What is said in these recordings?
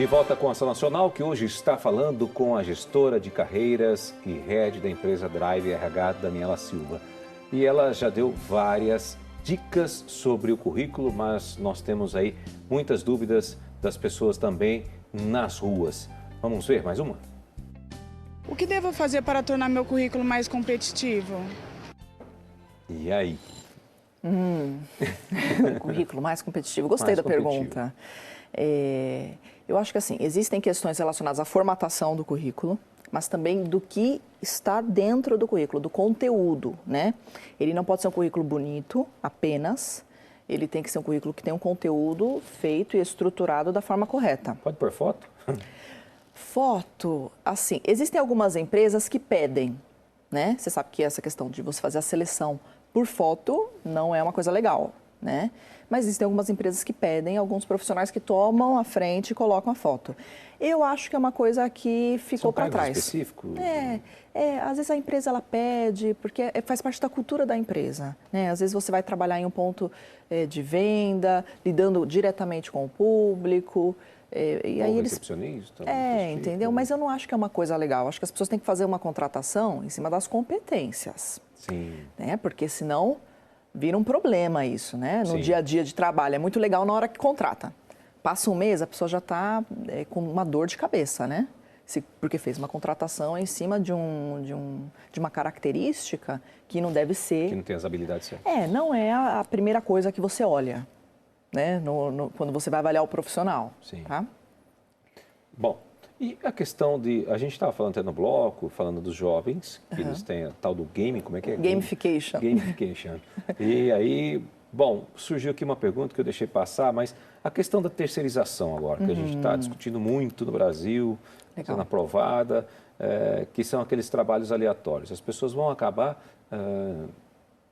De volta com a Ação Nacional, que hoje está falando com a gestora de carreiras e head da empresa Drive RH, Daniela Silva. E ela já deu várias dicas sobre o currículo, mas nós temos aí muitas dúvidas das pessoas também nas ruas. Vamos ver mais uma? O que devo fazer para tornar meu currículo mais competitivo? E aí? Currículo mais competitivo. Gostei da pergunta. Eu acho que assim, existem questões relacionadas à formatação do currículo, mas também do que está dentro do currículo, do conteúdo, né? Ele não pode ser um currículo bonito apenas, ele tem que ser um currículo que tem um conteúdo feito e estruturado da forma correta. Pode pôr foto? Foto, assim, existem algumas empresas que pedem, né? Você sabe que essa questão de você fazer a seleção por foto não é uma coisa legal, né? Mas existem algumas empresas que pedem, alguns profissionais que tomam a frente e colocam a foto. Eu acho que é uma coisa que ficou para trás. Específico? Às vezes a empresa ela pede, porque faz parte da cultura da empresa, né? Às vezes você vai trabalhar em um ponto de venda, lidando diretamente com o público. E aí recepcionista. Entendeu? Mas eu não acho que é uma coisa legal. Acho que as pessoas têm que fazer uma contratação em cima das competências. Sim. Né? Porque senão vira um problema isso, né? No Sim. dia a dia de trabalho. É muito legal na hora que contrata. Passa um mês, a pessoa já está com uma dor de cabeça, né? Porque fez uma contratação em cima de uma característica que não deve ser... Que não tem as habilidades certas. Não é a primeira coisa que você olha, né? Quando você vai avaliar o profissional. Sim. Tá? Bom, e a questão de... A gente estava falando até no bloco, falando dos jovens, que eles têm a tal do game, como é que é? Gamification. Gamification. E aí, bom, surgiu aqui uma pergunta que eu deixei passar, mas a questão da terceirização agora, que a gente está discutindo muito no Brasil, sendo aprovada, que são aqueles trabalhos aleatórios. As pessoas vão acabar...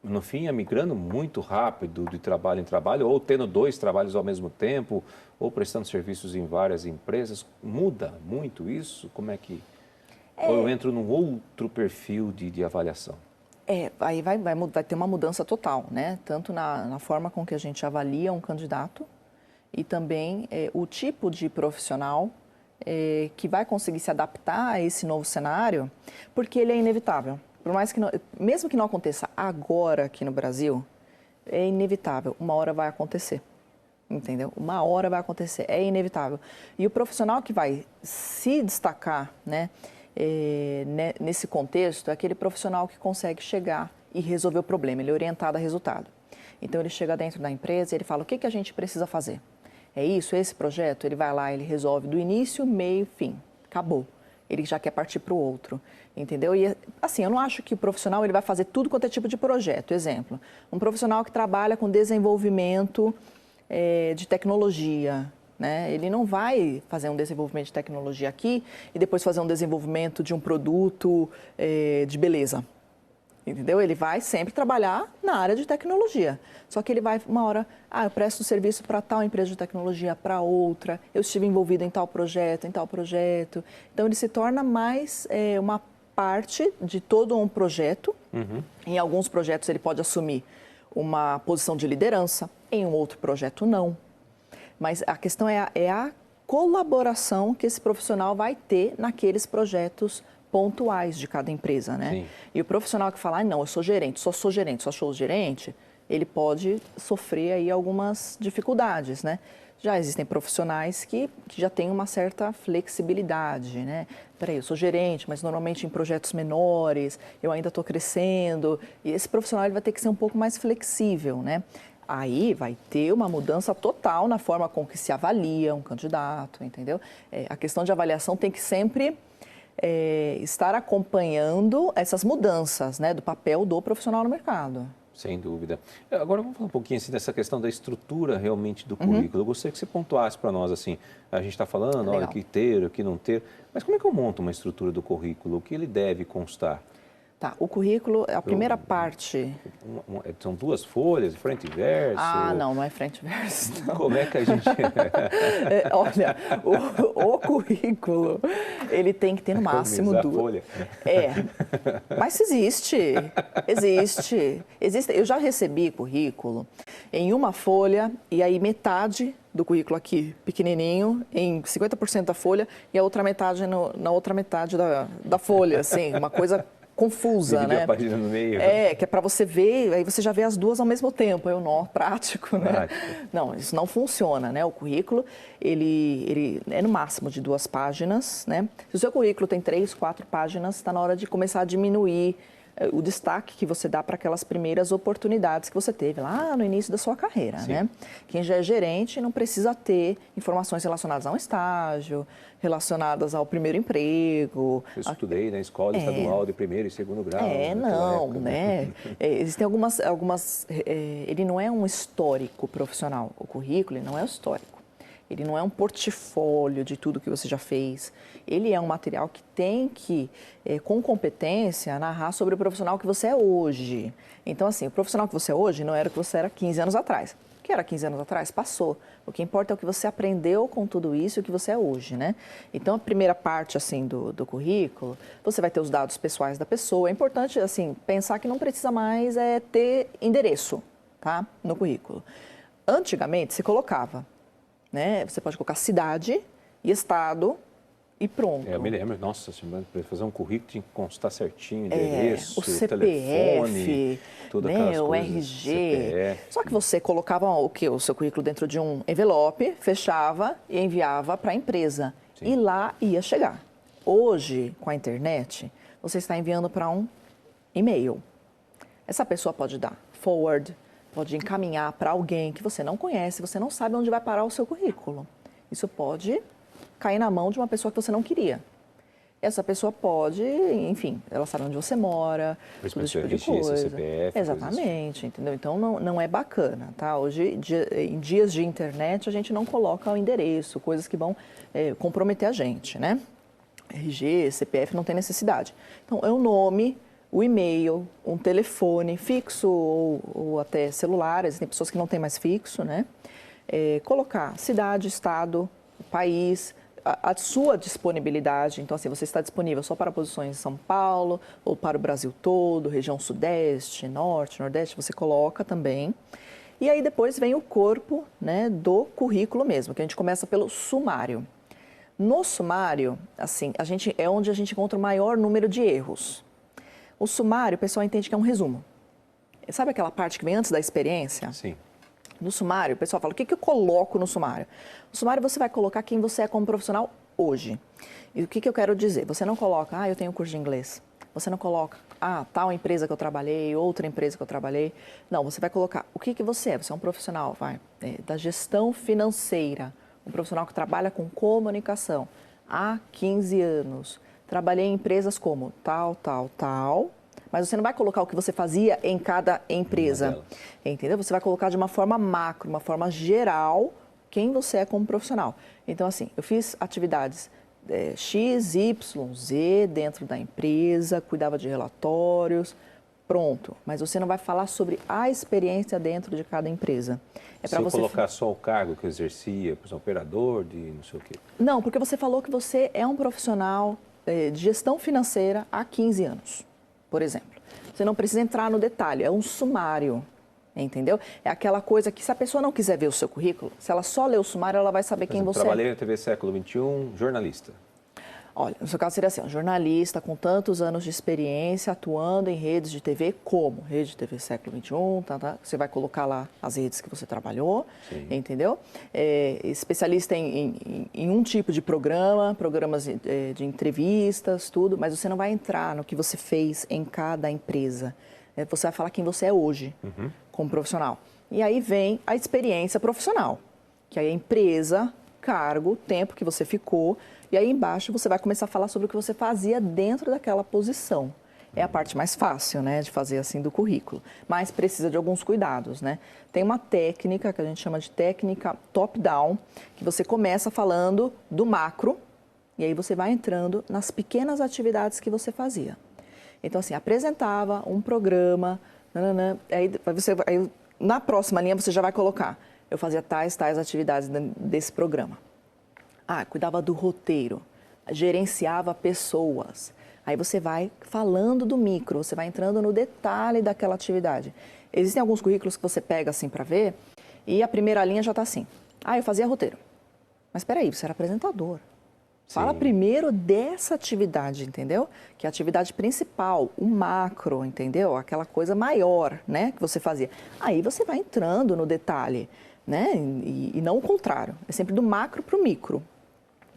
no fim, migrando muito rápido de trabalho em trabalho, ou tendo 2 trabalhos ao mesmo tempo, ou prestando serviços em várias empresas. Muda muito isso? Como é que... Ou eu entro num outro perfil de avaliação? Aí vai ter uma mudança total, né? Tanto na forma com que a gente avalia um candidato e também o tipo de profissional que vai conseguir se adaptar a esse novo cenário, porque ele é inevitável. Por mais que não, mesmo que não aconteça agora aqui no Brasil, é inevitável, uma hora vai acontecer, entendeu? Uma hora vai acontecer, é inevitável. E o profissional que vai se destacar, né, nesse contexto é aquele profissional que consegue chegar e resolver o problema, ele é orientado a resultado. Então ele chega dentro da empresa e ele fala, o que a gente precisa fazer? É isso, esse projeto? Ele vai lá, ele resolve do início, meio, fim, acabou. Ele já quer partir para o outro, entendeu? E assim, eu não acho que o profissional ele vai fazer tudo quanto é tipo de projeto. Exemplo, um profissional que trabalha com desenvolvimento de tecnologia, né? Ele não vai fazer um desenvolvimento de tecnologia aqui e depois fazer um desenvolvimento de um produto de beleza. Entendeu? Ele vai sempre trabalhar na área de tecnologia. Só que ele vai, uma hora, eu presto serviço para tal empresa de tecnologia, para outra, eu estive envolvido em tal projeto, em tal projeto. Então, ele se torna mais uma parte de todo um projeto. Em alguns projetos, ele pode assumir uma posição de liderança, em um outro projeto, não. Mas a questão é a colaboração que esse profissional vai ter naqueles projetos pontuais de cada empresa, né? Sim. E o profissional que fala, não, eu sou gerente, só sou gerente, ele pode sofrer aí algumas dificuldades, né? Já existem profissionais que já têm uma certa flexibilidade, né? Peraí, eu sou gerente, mas normalmente em projetos menores, eu ainda estou crescendo, e esse profissional ele vai ter que ser um pouco mais flexível, né? Aí vai ter uma mudança total na forma com que se avalia um candidato, entendeu? A questão de avaliação tem que sempre... estar acompanhando essas mudanças, né, do papel do profissional no mercado. Sem dúvida. Agora vamos falar um pouquinho assim, dessa questão da estrutura realmente do currículo. Eu gostaria que você pontuasse para nós, assim, a gente está falando, olha, o que ter, o que não ter, mas como é que eu monto uma estrutura do currículo? O que ele deve constar? Tá, o currículo, a primeira parte... São 2 folhas, frente e verso? Não é frente e verso. Não. Como é que a gente... Olha, o currículo, ele tem que ter no máximo 2. Folha. Mas existe. Eu já recebi currículo em uma folha e aí metade do currículo aqui, pequenininho, em 50% da folha e a outra metade na outra metade da folha, assim, uma coisa confusa, Dividir né? a página no meio. Que é para você ver, aí você já vê as 2 ao mesmo tempo, prático, né? Não, isso não funciona, né? O currículo, ele é no máximo de 2 páginas, né? Se o seu currículo tem 3, 4 páginas, está na hora de começar a diminuir o destaque que você dá para aquelas primeiras oportunidades que você teve lá no início da sua carreira, né? Quem já é gerente não precisa ter informações relacionadas a um estágio, relacionadas ao primeiro emprego. Eu estudei na escola estadual de 1º e 2º grau. Né? Existem algumas ele não é um histórico profissional. O currículo não é um histórico. Ele não é um portfólio de tudo que você já fez. Ele é um material que tem que, com competência, narrar sobre o profissional que você é hoje. Então, assim, o profissional que você é hoje não era o que você era 15 anos atrás. O que era 15 anos atrás? Passou. O que importa é o que você aprendeu com tudo isso e o que você é hoje, né? Então, a primeira parte, assim, do currículo, você vai ter os dados pessoais da pessoa. É importante, assim, pensar que não precisa mais ter endereço, tá? No currículo. Antigamente, se colocava, né? Você pode colocar cidade e estado e pronto. Eu me lembro, nossa, para fazer um currículo tinha que constar certinho, endereço, o CPF, telefone, todas aquelas o coisas, RG. CPF. Só que você colocava o seu currículo dentro de um envelope, fechava e enviava para a empresa. E lá ia chegar. Hoje, com a internet, você está enviando para um e-mail. Essa pessoa pode dar forward, pode encaminhar para alguém que você não conhece, você não sabe onde vai parar o seu currículo. Isso pode cair na mão de uma pessoa que você não queria. Essa pessoa pode, enfim, ela sabe onde você mora, todo esse tipo de coisa. CPF, exatamente, entendeu? Então não é bacana, tá? Hoje, em dias de internet, a gente não coloca o endereço, coisas que vão comprometer a gente, né? RG, CPF não tem necessidade. Então, é o nome, o e-mail, um telefone fixo ou até celular, existem pessoas que não têm mais fixo, né? Colocar cidade, estado, país, a sua disponibilidade. Então, assim, você está disponível só para posições em São Paulo ou para o Brasil todo, região sudeste, norte, nordeste, você coloca também. E aí depois vem o corpo, né, do currículo mesmo, que a gente começa pelo sumário. No sumário, assim, é onde a gente encontra o maior número de erros. O sumário, o pessoal entende que é um resumo. Sabe aquela parte que vem antes da experiência? Sim. No sumário, o pessoal fala, o que eu coloco no sumário? No sumário você vai colocar quem você é como profissional hoje. E o que eu quero dizer? Você não coloca, eu tenho curso de inglês. Você não coloca, tal empresa que eu trabalhei, outra empresa que eu trabalhei. Não, você vai colocar o que você é. Você é um profissional, da gestão financeira. Um profissional que trabalha com comunicação há 15 anos. Trabalhei em empresas como tal, mas você não vai colocar o que você fazia em cada empresa, entendeu? Você vai colocar de uma forma macro, uma forma geral, quem você é como profissional. Então, assim, eu fiz atividades X, Y, Z dentro da empresa, cuidava de relatórios, pronto. Mas você não vai falar sobre a experiência dentro de cada empresa. Se eu colocar só o cargo que eu exercia, por exemplo, operador de não sei o quê. Não, porque você falou que você é um profissional de gestão financeira há 15 anos. Por exemplo, você não precisa entrar no detalhe, é um sumário, entendeu? É aquela coisa que se a pessoa não quiser ver o seu currículo, se ela só ler o sumário, ela vai saber quem você é. Trabalhei na TV Século XXI, jornalista. Olha, no seu caso seria assim, um jornalista com tantos anos de experiência atuando em redes de TV, como Rede de TV Século XXI, você vai colocar lá as redes que você trabalhou, entendeu? Especialista em um tipo de programas de entrevistas, tudo, mas você não vai entrar no que você fez em cada empresa. Você vai falar quem você é hoje, como profissional. E aí vem a experiência profissional, que aí é a empresa, cargo, tempo que você ficou. E aí embaixo você vai começar a falar sobre o que você fazia dentro daquela posição. É a parte mais fácil, né, de fazer assim do currículo, mas precisa de alguns cuidados, né? Tem uma técnica que a gente chama de técnica top-down, que você começa falando do macro e aí você vai entrando nas pequenas atividades que você fazia. Então, assim, apresentava um programa, aí na próxima linha você já vai colocar, eu fazia tais atividades desse programa. Cuidava do roteiro, gerenciava pessoas. Aí você vai falando do micro, você vai entrando no detalhe daquela atividade. Existem alguns currículos que você pega assim para ver e a primeira linha já está assim. Eu fazia roteiro. Mas espera aí, você era apresentador. Fala primeiro dessa atividade, entendeu? Que é a atividade principal, o macro, entendeu? Aquela coisa maior, né, que você fazia. Aí você vai entrando no detalhe, né? E não o contrário. É sempre do macro para o micro.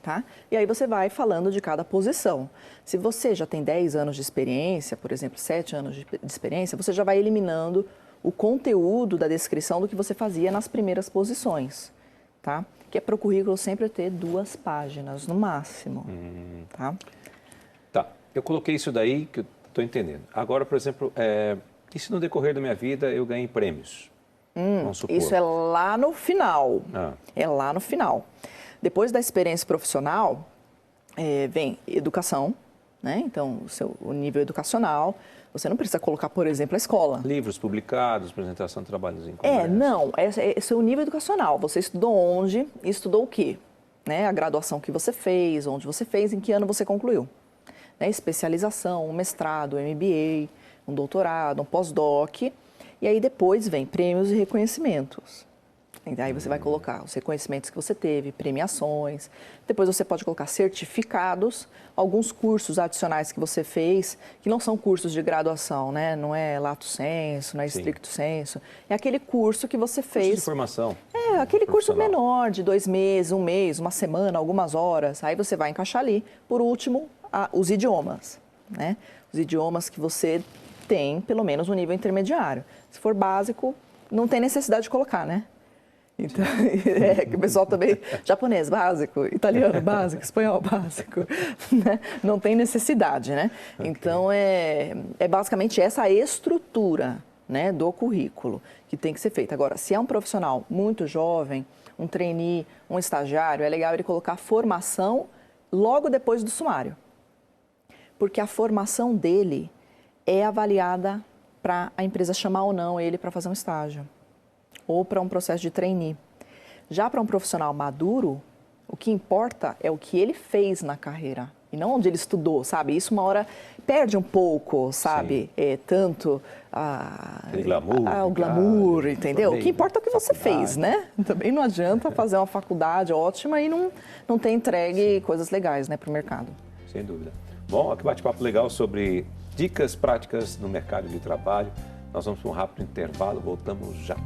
Tá? E aí você vai falando de cada posição. Se você já tem 10 anos de experiência, por exemplo, 7 anos de experiência, você já vai eliminando o conteúdo da descrição do que você fazia nas primeiras posições, tá? Que é para o currículo sempre ter 2 páginas no máximo, tá? Tá, eu coloquei isso daí que eu estou entendendo. Agora, por exemplo, e se no decorrer da minha vida eu ganhei prêmios? Vamos supor. Isso é lá no final, é lá no final. Depois da experiência profissional, vem educação, né? Então, o nível educacional. Você não precisa colocar, por exemplo, a escola. Livros publicados, apresentação de trabalhos em congresso. Não. Esse é o nível educacional. Você estudou onde e estudou o quê? Né? A graduação que você fez, onde você fez, em que ano você concluiu. Né? Especialização, um mestrado, um MBA, um doutorado, um pós-doc. E aí depois vem prêmios e reconhecimentos. Aí você vai colocar os reconhecimentos que você teve, premiações. Depois você pode colocar certificados, alguns cursos adicionais que você fez, que não são cursos de graduação, né? Não é lato sensu, não é stricto sensu. É aquele curso que você fez. Curso de formação. Aquele curso menor, de 2 meses, 1 mês, 1 semana, algumas horas. Aí você vai encaixar ali. Por último, os idiomas, né? Os idiomas que você tem, pelo menos no nível intermediário. Se for básico, não tem necessidade de colocar, né? Então, que o pessoal também, japonês básico, italiano básico, espanhol básico, né? Não tem necessidade, né? Okay. Então, é basicamente essa estrutura, né, do currículo que tem que ser feita. Agora, se é um profissional muito jovem, um trainee, um estagiário, é legal ele colocar formação logo depois do sumário. Porque a formação dele é avaliada para a empresa chamar ou não ele para fazer um estágio. Ou para um processo de trainee. Já para um profissional maduro, o que importa é o que ele fez na carreira e não onde ele estudou, sabe? Isso uma hora perde um pouco, sabe? Tanto o glamour, entendeu? O que importa é o que você fez, né? Também não adianta fazer uma faculdade ótima e não ter entregue coisas legais, né, para o mercado. Sem dúvida. Bom, aqui bate-papo legal sobre dicas práticas no mercado de trabalho. Nós vamos para um rápido intervalo, voltamos já.